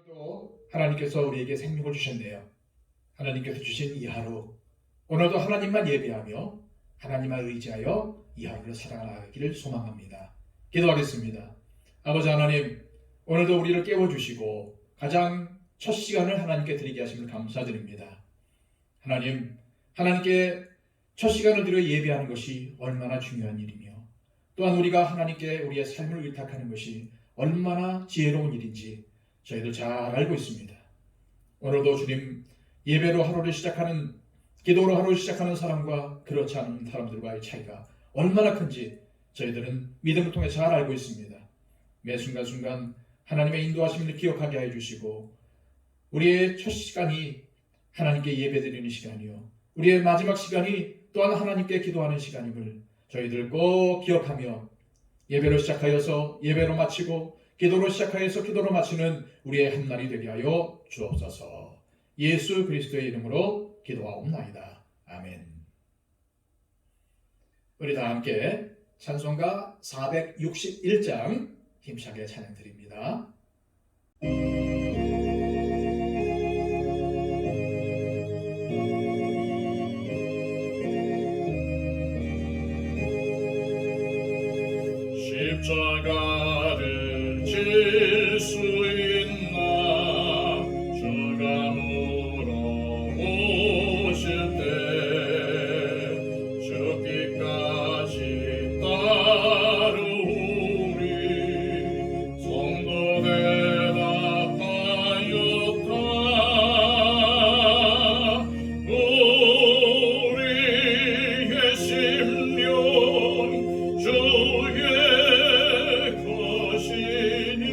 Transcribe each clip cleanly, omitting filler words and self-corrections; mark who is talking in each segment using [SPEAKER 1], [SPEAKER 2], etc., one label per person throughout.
[SPEAKER 1] 오늘도 하나님께서 우리에게 생명을 주셨네요. 하나님께서 주신 이 하루, 오늘도 하나님만 예배하며 하나님만 의지하여 이 하루를 살아가기를 소망합니다. 기도하겠습니다. 아버지 하나님, 오늘도 우리를 깨워주시고 가장 첫 시간을 하나님께 드리게 하심을 감사드립니다. 하나님, 하나님께 첫 시간을 드려 예배하는 것이 얼마나 중요한 일이며, 또한 우리가 하나님께 우리의 삶을 의탁하는 것이 얼마나 지혜로운 일인지 저희들 잘 알고 있습니다. 오늘도 주님, 예배로 하루를 시작하는, 기도로 하루를 시작하는 사람과 그렇지 않은 사람들과의 차이가 얼마나 큰지 저희들은 믿음을 통해 잘 알고 있습니다. 매 순간순간 하나님의 인도하심을 기억하게 해주시고, 우리의 첫 시간이 하나님께 예배드리는 시간이요, 우리의 마지막 시간이 또한 하나님께 기도하는 시간임을 저희들 꼭 기억하며, 예배로 시작하여서 예배로 마치고, 기도로 시작하여서 기도로 마치는 우리의 한날이 되게 하여 주옵소서. 예수 그리스도의 이름으로 기도하옵나이다. 아멘. 우리 다 함께 찬송가 461장 힘차게 찬양 드립니다.
[SPEAKER 2] 십자가를 질 수 있나 주가 물어보실 때 죽기까지 따르우리 성도 대답하였다. 우리의 심령 주의 것이니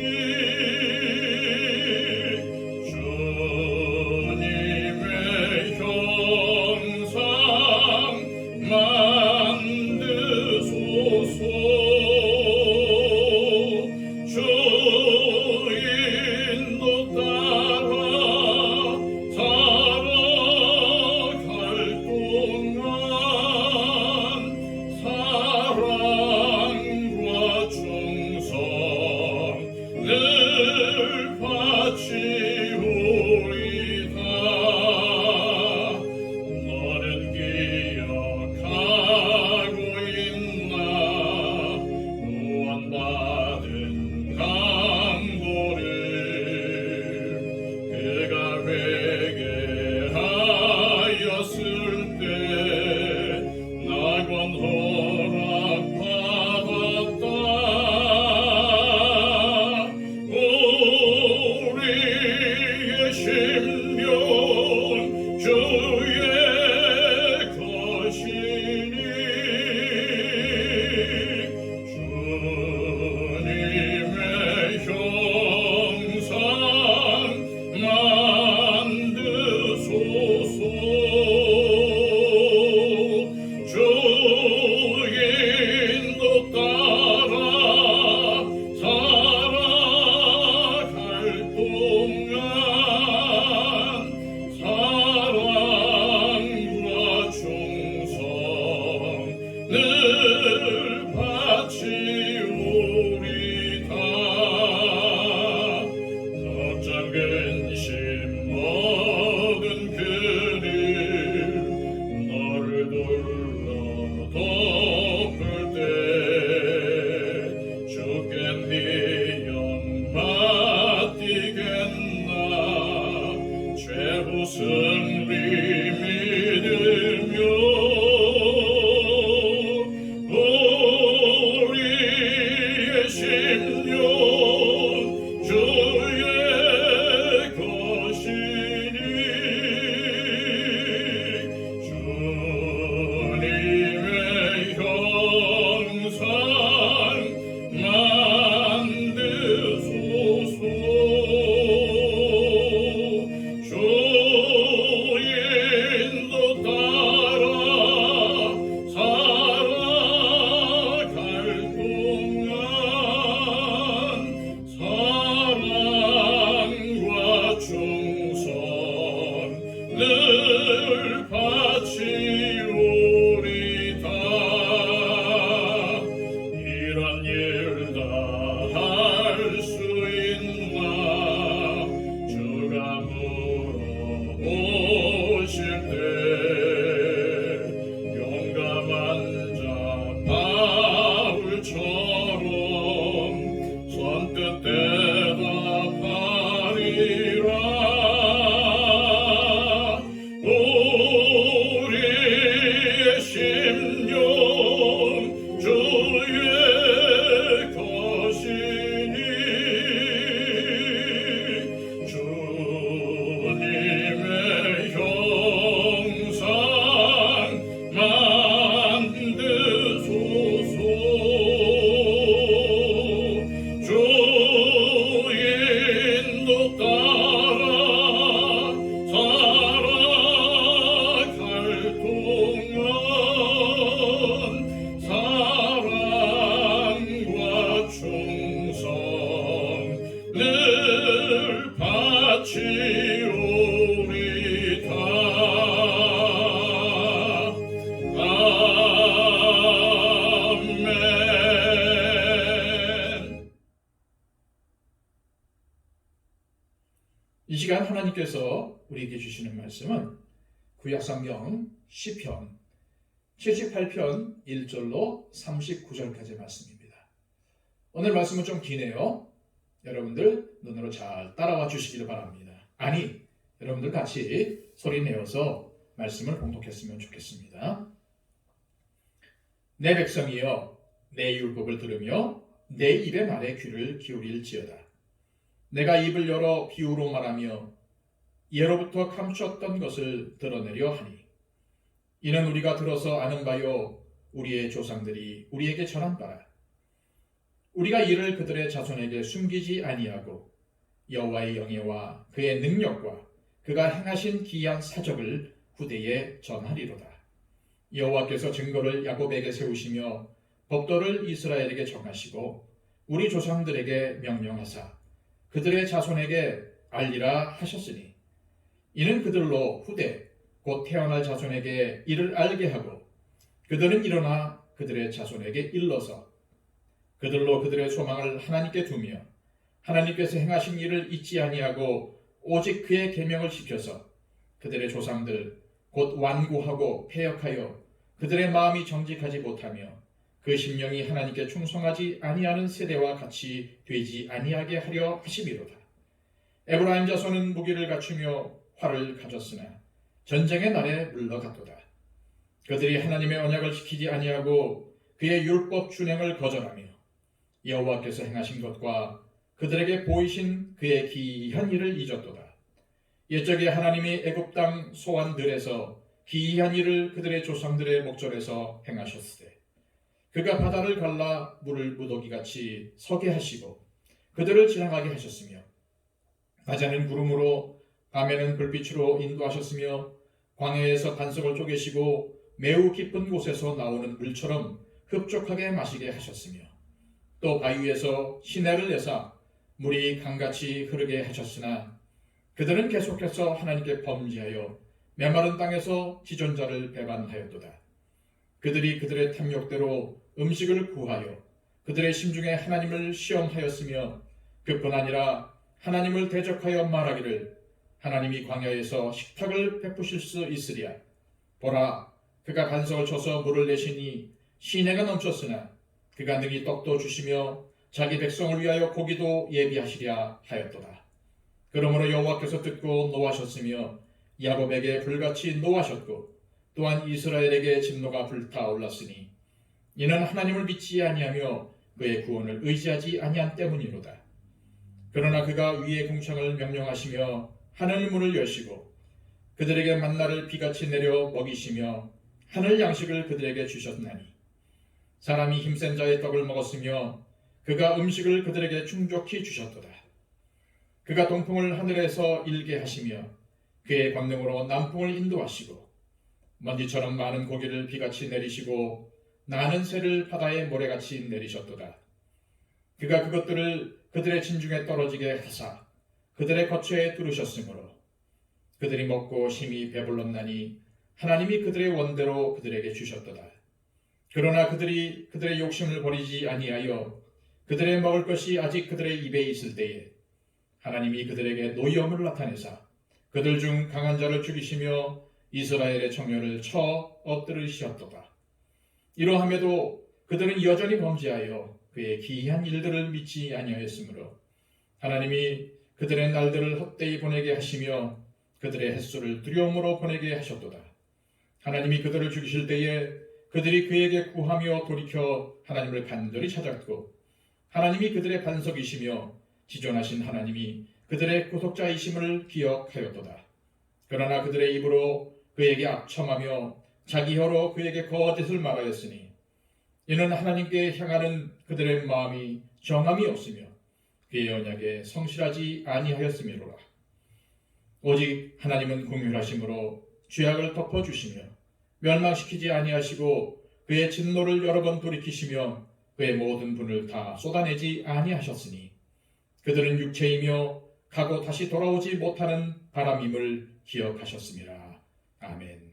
[SPEAKER 1] 이 시간 하나님께서 우리에게 주시는 말씀은 구약성경 시편 78편 1절로 39절까지의 말씀입니다. 오늘 말씀은 좀 기네요. 여러분들 눈으로 잘 따라와 주시기를 바랍니다. 아니, 여러분들 같이 소리 내어서 말씀을 봉독했으면 좋겠습니다. 내 백성이여, 내 율법을 들으며 내 입의 말에 귀를 기울일지어다. 내가 입을 열어 비유로 말하며 예로부터 감추었던 것을 드러내려 하니 이는 우리가 들어서 아는 바요 우리의 조상들이 우리에게 전한 바라. 우리가 이를 그들의 자손에게 숨기지 아니하고 여호와의 영예와 그의 능력과 그가 행하신 기이한 사적을 후대에 전하리로다. 여호와께서 증거를 야곱에게 세우시며 법도를 이스라엘에게 정하시고 우리 조상들에게 명령하사 그들의 자손에게 알리라 하셨으니 이는 그들로 후대 곧 태어날 자손에게 이를 알게 하고 그들은 일어나 그들의 자손에게 일러서 그들로 그들의 소망을 하나님께 두며 하나님께서 행하신 일을 잊지 아니하고 오직 그의 계명을 지켜서 그들의 조상들 곧 완고하고 패역하여 그들의 마음이 정직하지 못하며 그 심령이 하나님께 충성하지 아니하는 세대와 같이 되지 아니하게 하려 하심이로다. 에브라임 자손은 무기를 갖추며 활을 가졌으나 전쟁의 날에 물러갔도다. 그들이 하나님의 언약을 지키지 아니하고 그의 율법 준행을 거절하며 여호와께서 행하신 것과 그들에게 보이신 그의 기이한 일을 잊었도다. 옛적에 하나님이 애굽 땅 소환들에서 기이한 일을 그들의 조상들의 목전에서 행하셨으되 그가 바다를 갈라 물을 무더기같이 서게 하시고 그들을 지나가게 하셨으며 낮에는 구름으로 밤에는 불빛으로 인도하셨으며 광야에서 반석을 쪼개시고 매우 깊은 곳에서 나오는 물처럼 흡족하게 마시게 하셨으며 또 바위에서 시내를 내사 물이 강같이 흐르게 하셨으나 그들은 계속해서 하나님께 범죄하여 메마른 땅에서 지존자를 배반하였도다. 그들이 그들의 탐욕대로 음식을 구하여 그들의 심중에 하나님을 시험하였으며 그뿐 아니라 하나님을 대적하여 말하기를 하나님이 광야에서 식탁을 베푸실 수 있으랴. 보라, 그가 반석을 쳐서 물을 내시니 시내가 넘쳤으나 그가 능히 떡도 주시며 자기 백성을 위하여 고기도 예비하시랴 하였도다. 그러므로 여호와께서 듣고 노하셨으며 야곱에게 불같이 노하셨고 또한 이스라엘에게 진노가 불타올랐으니 이는 하나님을 믿지 아니하며 그의 구원을 의지하지 아니한 때문이로다. 그러나 그가 위의 궁창을 명령하시며 하늘 문을 여시고 그들에게 만나를 비같이 내려 먹이시며 하늘 양식을 그들에게 주셨나니 사람이 힘센 자의 떡을 먹었으며 그가 음식을 그들에게 충족히 주셨도다. 그가 동풍을 하늘에서 일게 하시며 그의 권능으로 남풍을 인도하시고 먼지처럼 많은 고기를 비같이 내리시고 나는 새를 바다에 모래같이 내리셨도다. 그가 그것들을 그들의 진중에 떨어지게 하사 그들의 거처에 두르셨으므로 그들이 먹고 심히 배불렀나니 하나님이 그들의 원대로 그들에게 주셨도다. 그러나 그들이 그들의 욕심을 버리지 아니하여 그들의 먹을 것이 아직 그들의 입에 있을 때에 하나님이 그들에게 노여움을 나타내사 그들 중 강한 자를 죽이시며 이스라엘의 청년을 쳐 엎드리셨도다. 이러함에도 그들은 여전히 범죄하여 그의 기이한 일들을 믿지 아니하였으므로 하나님이 그들의 날들을 헛되이 보내게 하시며 그들의 햇수를 두려움으로 보내게 하셨도다. 하나님이 그들을 죽이실 때에 그들이 그에게 구하며 돌이켜 하나님을 간절히 찾았고 하나님이 그들의 반석이시며 지존하신 하나님이 그들의 구속자이심을 기억하였도다. 그러나 그들의 입으로 그에게 악첨하며 자기 혀로 그에게 거짓을 말하였으니 이는 하나님께 향하는 그들의 마음이 정함이 없으며 그의 언약에 성실하지 아니하였음이로라. 오직 하나님은 긍휼하심으로 죄악을 덮어주시며 멸망시키지 아니하시고 그의 진노를 여러 번 돌이키시며 그의 모든 분을 다 쏟아내지 아니하셨으니 그들은 육체이며 가고 다시 돌아오지 못하는 바람임을 기억하셨습니다. 아멘.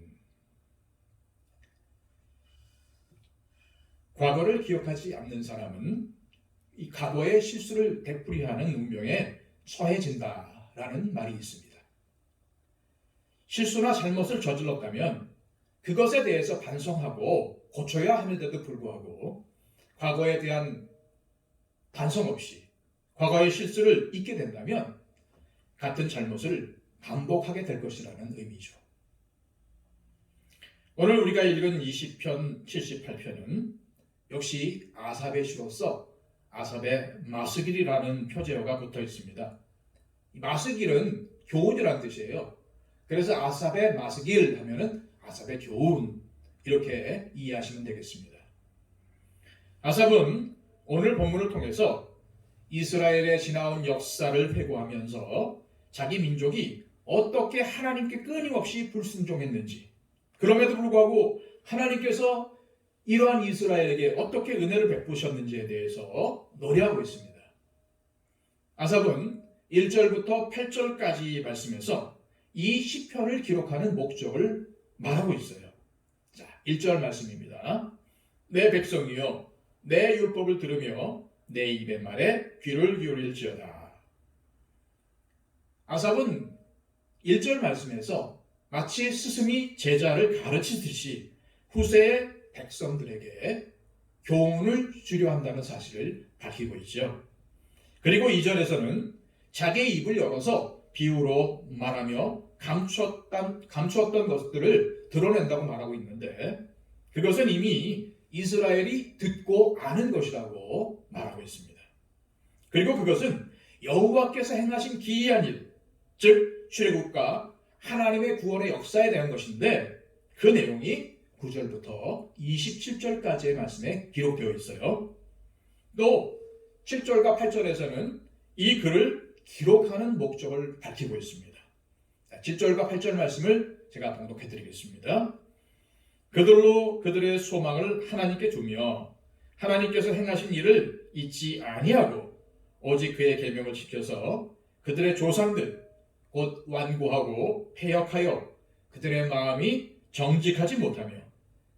[SPEAKER 1] 과거를 기억하지 않는 사람은 이 과거의 실수를 되풀이하는 운명에 처해진다 라는 말이 있습니다. 실수나 잘못을 저질렀다면 그것에 대해서 반성하고 고쳐야 하는데도 불구하고 과거에 대한 반성 없이 과거의 실수를 잊게 된다면 같은 잘못을 반복하게 될 것이라는 의미죠. 오늘 우리가 읽은 20편 78편은 역시 아삽의 시로서 아삽의 마스길이라는 표제어가 붙어 있습니다. 마스길은 교훈이라는 뜻이에요. 그래서 아삽의 마스길 하면은 아삽의 교훈 이렇게 이해하시면 되겠습니다. 아삽은 오늘 본문을 통해서 이스라엘의 지나온 역사를 회고하면서 자기 민족이 어떻게 하나님께 끊임없이 불순종했는지, 그럼에도 불구하고 하나님께서 이러한 이스라엘에게 어떻게 은혜를 베푸셨는지에 대해서 노래하고 있습니다. 아삽은 1절부터 8절까지 말씀에서 이 시편을 기록하는 목적을 말하고 있어요. 자, 1절 말씀입니다. 내 백성이여 내 율법을 들으며 내 입의 말에 귀를 기울일지어다. 아삽은 1절 말씀에서 마치 스승이 제자를 가르치듯이 후세의 백성들에게 교훈을 주려 한다는 사실을 밝히고 있죠. 그리고 2절에서는 자기의 입을 열어서 비유로 말하며 감추었던 것들을 드러낸다고 말하고 있는데 그것은 이미 이스라엘이 듣고 아는 것이라고 말하고 있습니다. 그리고 그것은 여호와께서 행하신 기이한 일, 즉 출애굽과 하나님의 구원의 역사에 대한 것인데 그 내용이 9절부터 27절까지의 말씀에 기록되어 있어요. 또 7절과 8절에서는 이 글을 기록하는 목적을 밝히고 있습니다. 7절과 8절 말씀을 제가 봉독해 드리겠습니다. 그들로 그들의 소망을 하나님께 두며 하나님께서 행하신 일을 잊지 아니하고 오직 그의 계명을 지켜서 그들의 조상들 곧 완고하고 패역하여 그들의 마음이 정직하지 못하며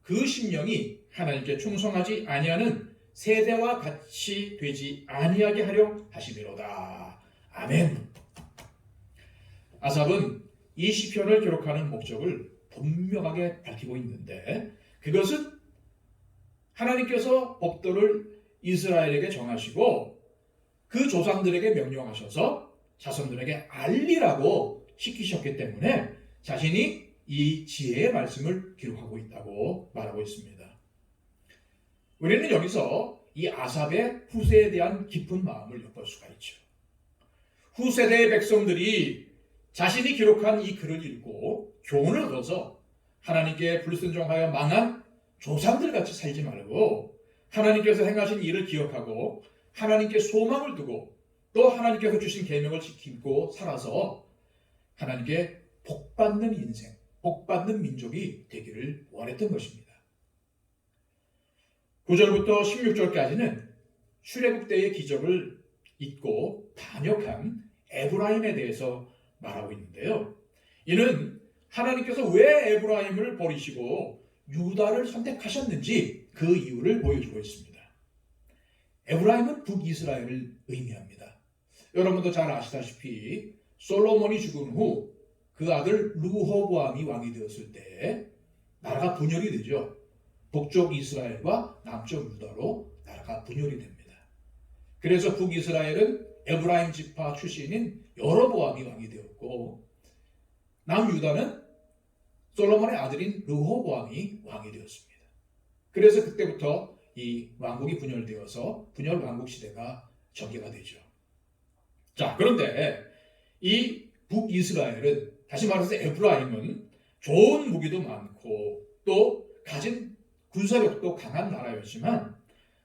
[SPEAKER 1] 그 심령이 하나님께 충성하지 아니하는 세대와 같이 되지 아니하게 하려 하심이로다. 아멘. 아삽은 이 시편을 기록하는 목적을 분명하게 밝히고 있는데 그것은 하나님께서 법도를 이스라엘에게 정하시고 그 조상들에게 명령하셔서 자손들에게 알리라고 시키셨기 때문에 자신이 이 지혜의 말씀을 기록하고 있다고 말하고 있습니다. 우리는 여기서 이 아삽의 후세에 대한 깊은 마음을 엿볼 수가 있죠. 후세대의 백성들이 자신이 기록한 이 글을 읽고 교훈을 얻어서 하나님께 불순종하여 망한 조상들 같이 살지 말고 하나님께서 행하신 일을 기억하고 하나님께 소망을 두고 또 하나님께서 주신 계명을 지키고 살아서 하나님께 복받는 인생, 복받는 민족이 되기를 원했던 것입니다. 9절부터 16절까지는 출애굽 때의 기적을 잊고 반역한 에브라임에 대해서 말하고 있는데요. 이는 하나님께서 왜 에브라임을 버리시고 유다를 선택하셨는지 그 이유를 보여주고 있습니다. 에브라임은 북이스라엘을 의미합니다. 여러분도 잘 아시다시피 솔로몬이 죽은 후 그 아들 르호보암이 왕이 되었을 때 나라가 분열이 되죠. 북쪽 이스라엘과 남쪽 유다로 나라가 분열이 됩니다. 그래서 북이스라엘은 에브라임 지파 출신인 여로보암이 왕이 되었고 남유다는 솔로몬의 아들인 르호보암이 왕이 되었습니다. 그래서 그때부터 이 왕국이 분열되어서 분열 왕국 시대가 전개가 되죠. 자, 그런데 이 북이스라엘은 다시 말해서 에브라임은 좋은 무기도 많고 또 가진 군사력도 강한 나라였지만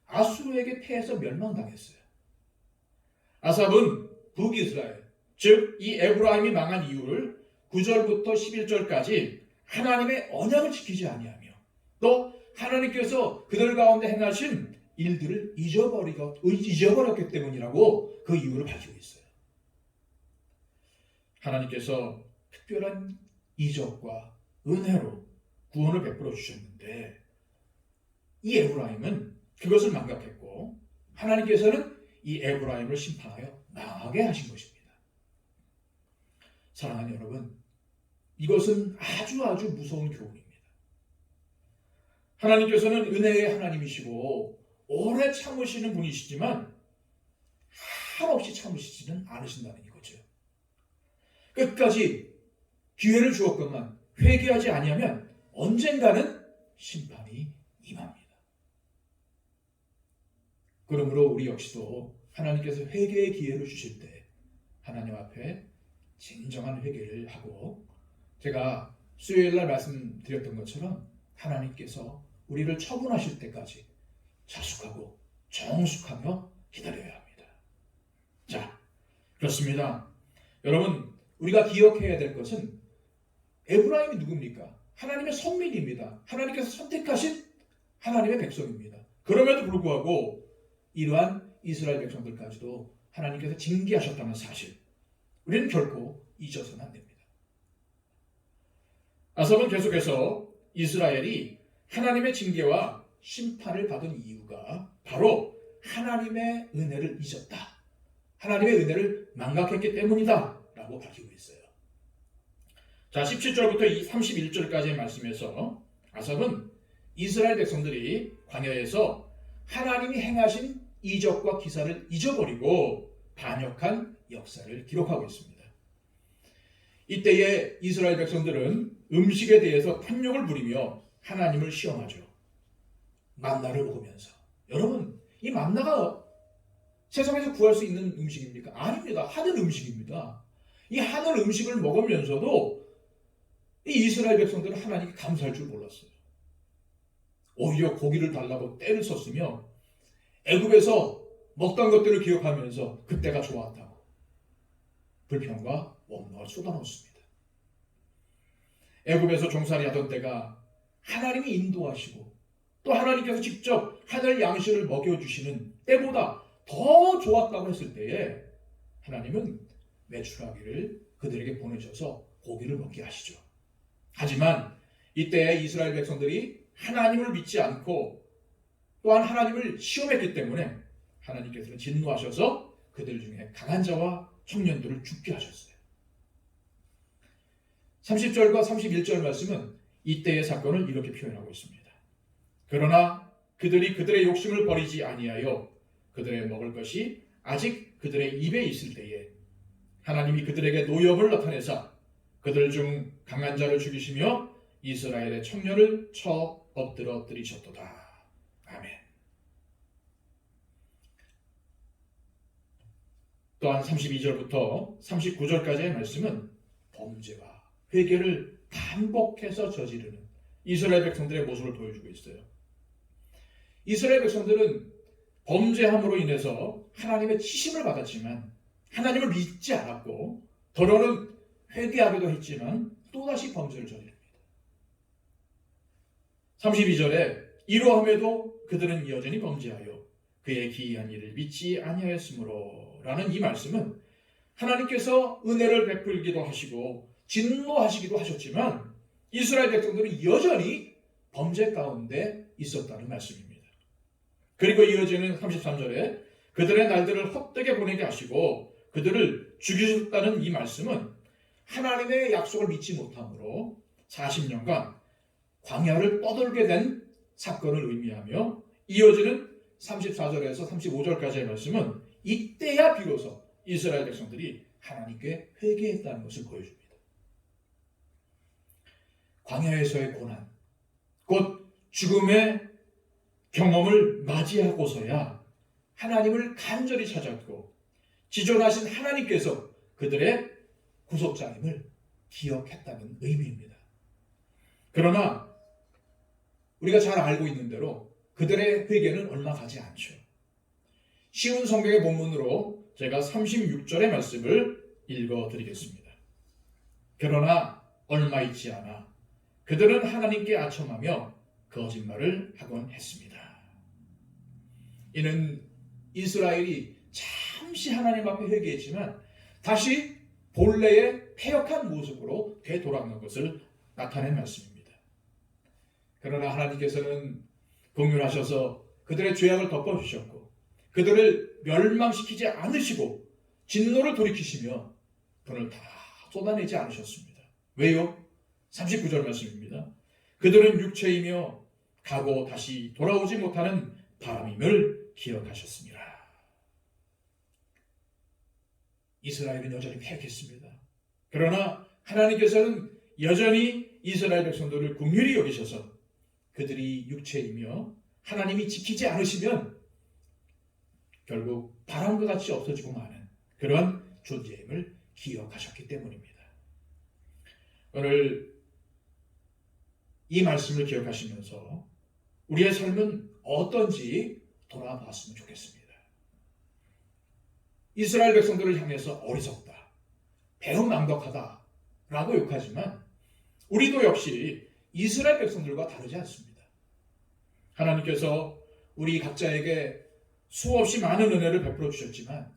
[SPEAKER 1] 아수르에게 패해서 멸망당했어요. 아삽은 북이스라엘, 즉 이 에브라임이 망한 이유를 9절부터 11절까지 하나님의 언약을 지키지 아니하며 또 하나님께서 그들 가운데 행하신 일들을 잊어버렸기 때문이라고 그 이유를 밝히고 있어요. 하나님께서 특별한 이적과 은혜로 구원을 베풀어 주셨는데 이 에브라임은 그것을 망각했고 하나님께서는 이 에브라임을 심판하여 망하게 하신 것입니다. 사랑하는 여러분, 이것은 아주 무서운 교훈입니다. 하나님께서는 은혜의 하나님이시고 오래 참으시는 분이시지만 한없이 참으시지는 않으신다는 이거죠. 끝까지 기회를 주었건만 회개하지 아니하면 언젠가는 심판이 임합니다. 그러므로 우리 역시도 하나님께서 회개의 기회를 주실 때 하나님 앞에 진정한 회개를 하고, 제가 수요일날 말씀드렸던 것처럼 하나님께서 우리를 처분하실 때까지 자숙하고 정숙하며 기다려야 합니다. 자, 그렇습니다. 여러분, 우리가 기억해야 될 것은 에브라임이 누굽니까? 하나님의 선민입니다. 하나님께서 선택하신 하나님의 백성입니다. 그럼에도 불구하고 이러한 이스라엘 백성들까지도 하나님께서 징계하셨다는 사실, 우리는 결코 잊어서는 안 됩니다. 아삽은 계속해서 이스라엘이 하나님의 징계와 심판을 받은 이유가 바로 하나님의 은혜를 잊었다, 하나님의 은혜를 망각했기 때문이다 라고 밝히고 있어요. 자, 17절부터 31절까지의 말씀에서 아삽은 이스라엘 백성들이 광야에서 하나님이 행하신 이적과 기사를 잊어버리고 반역한 역사를 기록하고 있습니다. 이때에 이스라엘 백성들은 음식에 대해서 탐욕을 부리며 하나님을 시험하죠. 만나를 먹으면서. 여러분, 이 만나가 세상에서 구할 수 있는 음식입니까? 아닙니다. 하늘 음식입니다. 이 하늘 음식을 먹으면서도 이 이스라엘 백성들은 하나님께 감사할 줄 몰랐어요. 오히려 고기를 달라고 떼를 썼으며 애굽에서 먹던 것들을 기억하면서 그때가 좋았다고 불평과 원망을 쏟아놓습니다. 애굽에서 종살이 하던 때가 하나님이 인도하시고 또 하나님께서 직접 하늘 양식을 먹여주시는 때보다 더 좋았다고 했을 때에 하나님은 메추라기를 그들에게 보내셔서 고기를 먹게 하시죠. 하지만 이때 이스라엘 백성들이 하나님을 믿지 않고 또한 하나님을 시험했기 때문에 하나님께서는 진노하셔서 그들 중에 강한 자와 청년들을 죽게 하셨어요. 30절과 31절 말씀은 이때의 사건을 이렇게 표현하고 있습니다. 그러나 그들이 그들의 욕심을 버리지 아니하여 그들의 먹을 것이 아직 그들의 입에 있을 때에 하나님이 그들에게 노염을 나타내사 그들 중 강한 자를 죽이시며 이스라엘의 청년을 쳐 엎드려 들이셨도다. 아멘. 또한 32절부터 39절까지의 말씀은 범죄와 회개를 반복해서 저지르는 이스라엘 백성들의 모습을 보여주고 있어요. 이스라엘 백성들은 범죄함으로 인해서 하나님의 치심을 받았지만 하나님을 믿지 않았고 더러는 회개하기도 했지만 또다시 범죄를 저지릅니다. 32절에 이러함에도 그들은 여전히 범죄하여 그의 기이한 일을 믿지 아니하였으므로 라는 이 말씀은 하나님께서 은혜를 베풀기도 하시고 진노하시기도 하셨지만 이스라엘 백성들은 여전히 범죄 가운데 있었다는 말씀입니다. 그리고 이어지는 33절에 그들의 날들을 헛되게 보내게 하시고 그들을 죽이셨다는 이 말씀은 하나님의 약속을 믿지 못함으로 40년간 광야를 떠돌게 된 사건을 의미하며 이어지는 34절에서 35절까지의 말씀은 이때야 비로소 이스라엘 백성들이 하나님께 회개했다는 것을 보여줍니다. 광야에서의 고난, 곧 죽음의 경험을 맞이하고서야 하나님을 간절히 찾았고 지존하신 하나님께서 그들의 구속자임을 기억했다는 의미입니다. 그러나 우리가 잘 알고 있는 대로 그들의 회개는 얼마 가지 않죠. 쉬운 성경의 본문으로 제가 36절의 말씀을 읽어드리겠습니다. 그러나 얼마 있지 않아 그들은 하나님께 아첨하며 거짓말을 하곤 했습니다. 이는 이스라엘이 잠시 하나님 앞에 회개했지만 다시 본래의 패역한 모습으로 되돌아간 것을 나타낸 말씀입니다. 그러나 하나님께서는 긍휼하셔서 그들의 죄악을 덮어주셨고 그들을 멸망시키지 않으시고 진노를 돌이키시며 분을 다 쏟아내지 않으셨습니다. 왜요? 39절 말씀입니다. 그들은 육체이며 가고 다시 돌아오지 못하는 바람임을 기억하셨습니다. 이스라엘은 여전히 패역했습니다. 그러나 하나님께서는 여전히 이스라엘 백성들을 긍휼히 여기셔서 그들이 육체이며 하나님이 지키지 않으시면 결국 바람과 같이 없어지고 마는 그런 존재임을 기억하셨기 때문입니다. 오늘 이 말씀을 기억하시면서 우리의 삶은 어떤지 돌아봤으면 좋겠습니다. 이스라엘 백성들을 향해서 어리석다, 배은망덕하다 라고 욕하지만 우리도 역시 이스라엘 백성들과 다르지 않습니다. 하나님께서 우리 각자에게 수없이 많은 은혜를 베풀어 주셨지만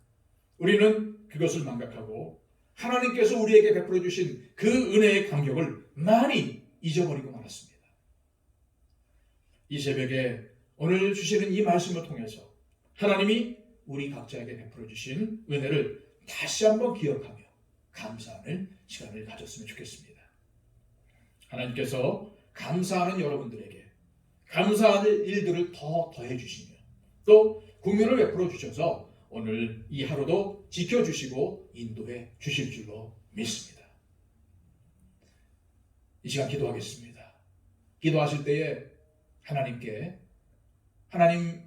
[SPEAKER 1] 우리는 그것을 망각하고 하나님께서 우리에게 베풀어 주신 그 은혜의 간격을 많이 잊어버리고 말았습니다. 이 새벽에 오늘 주시는 이 말씀을 통해서 하나님이 우리 각자에게 베풀어 주신 은혜를 다시 한번 기억하며 감사하는 시간을 가졌으면 좋겠습니다. 하나님께서 감사하는 여러분들에게 감사할 일들을 더 더해 주시며 또 긍휼을 베풀어 주셔서 오늘 이 하루도 지켜주시고 인도해 주실 줄로 믿습니다. 이 시간 기도하겠습니다. 기도하실 때에 하나님께 하나님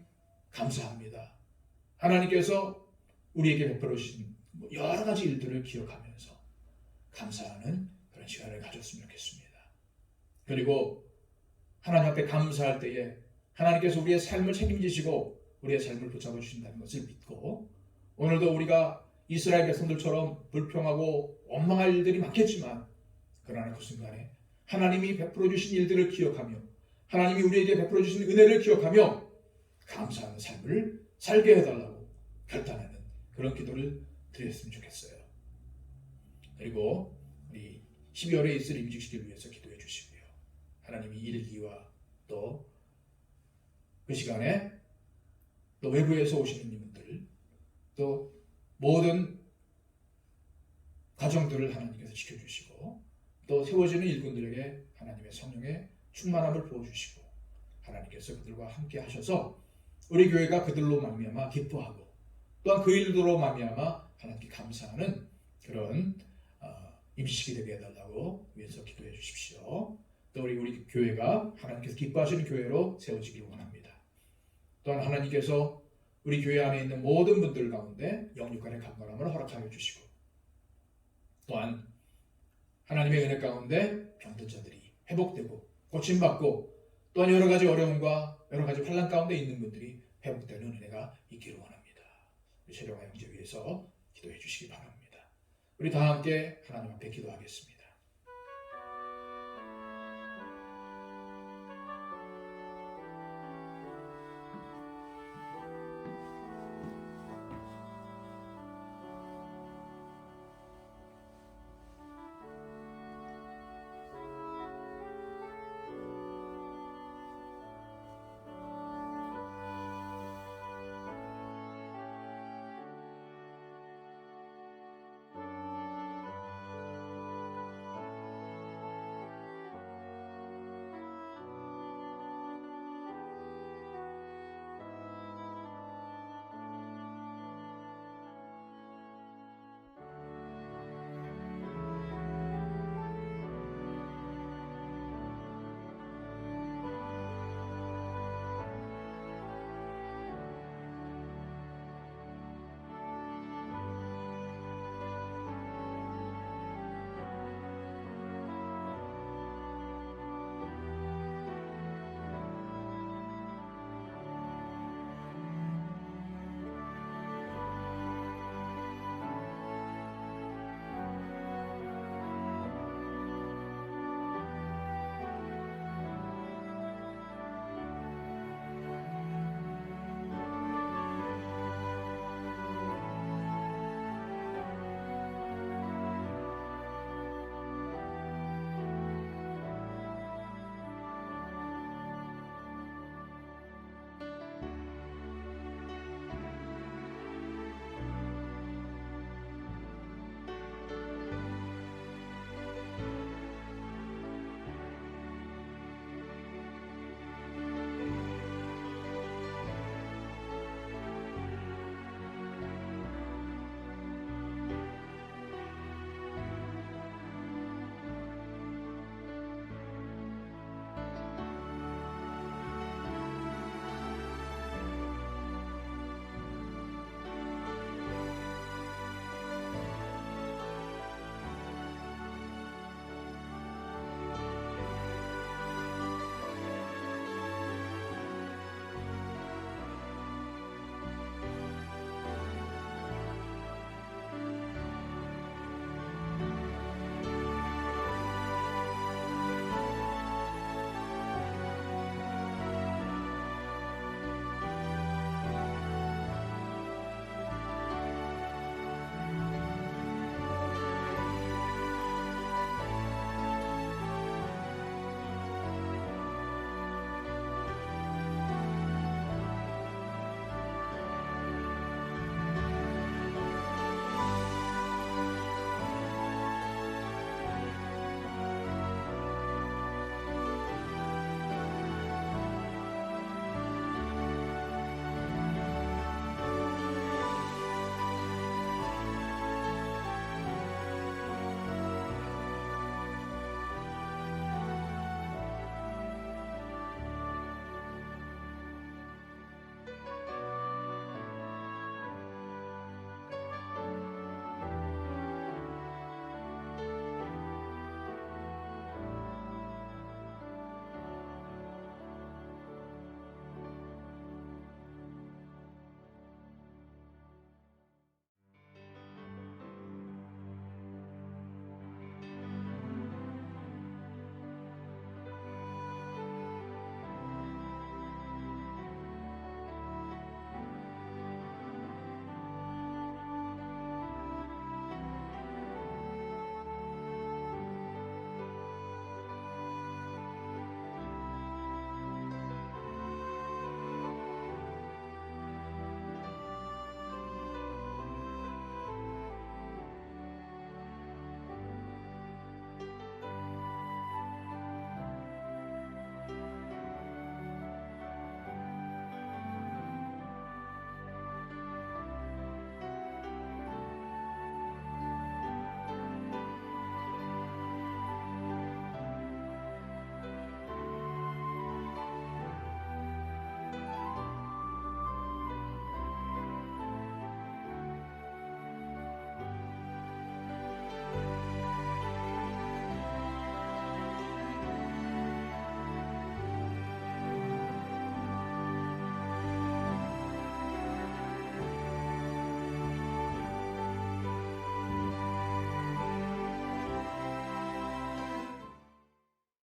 [SPEAKER 1] 감사합니다. 하나님께서 우리에게 베풀어 주신 여러 가지 일들을 기억하면서 감사하는 그런 시간을 가졌으면 좋겠습니다. 그리고 하나님 앞에 감사할 때에 하나님께서 우리의 삶을 책임지시고 우리의 삶을 붙잡아 주신다는 것을 믿고 오늘도 우리가 이스라엘 백성들처럼 불평하고 원망할 일들이 많겠지만 그러나 그 순간에 하나님이 베풀어 주신 일들을 기억하며 하나님이 우리에게 베풀어 주신 은혜를 기억하며 감사하는 삶을 살게 해달라고 결단하는 그런 기도를 드렸으면 좋겠어요. 그리고 우리 12월에 있을 임직식을 위해서 기도해 주시고요. 하나님이 일기와 또 그 시간에 또 외부에서 오시는 이분들 또 모든 가정들을 하나님께서 지켜주시고 또 세워지는 일꾼들에게 하나님의 성령의 충만함을 부어주시고 하나님께서 그들과 함께 하셔서 우리 교회가 그들로 말미암아 기뻐하고 또한 그 일들로 말미암아 하나님께 감사하는 그런 임시식이 되게 해달라고 위해서 기도해 주십시오. 또 우리 교회가 하나님께서 기뻐하시는 교회로 세워지기를 원합니다. 또한 하나님께서 우리 교회 안에 있는 모든 분들 가운데 영육간의 강건함을 허락하여 주시고 또한 하나님의 은혜 가운데 병든 자들이 회복되고 고침받고 또한 여러 가지 어려움과 여러 가지 환난 가운데 있는 분들이 회복되는 은혜가 있기를 원합니다. 우리 세령아 형제 위해서 기도해 주시기 바랍니다. 우리 다 함께 하나님 앞에 기도하겠습니다.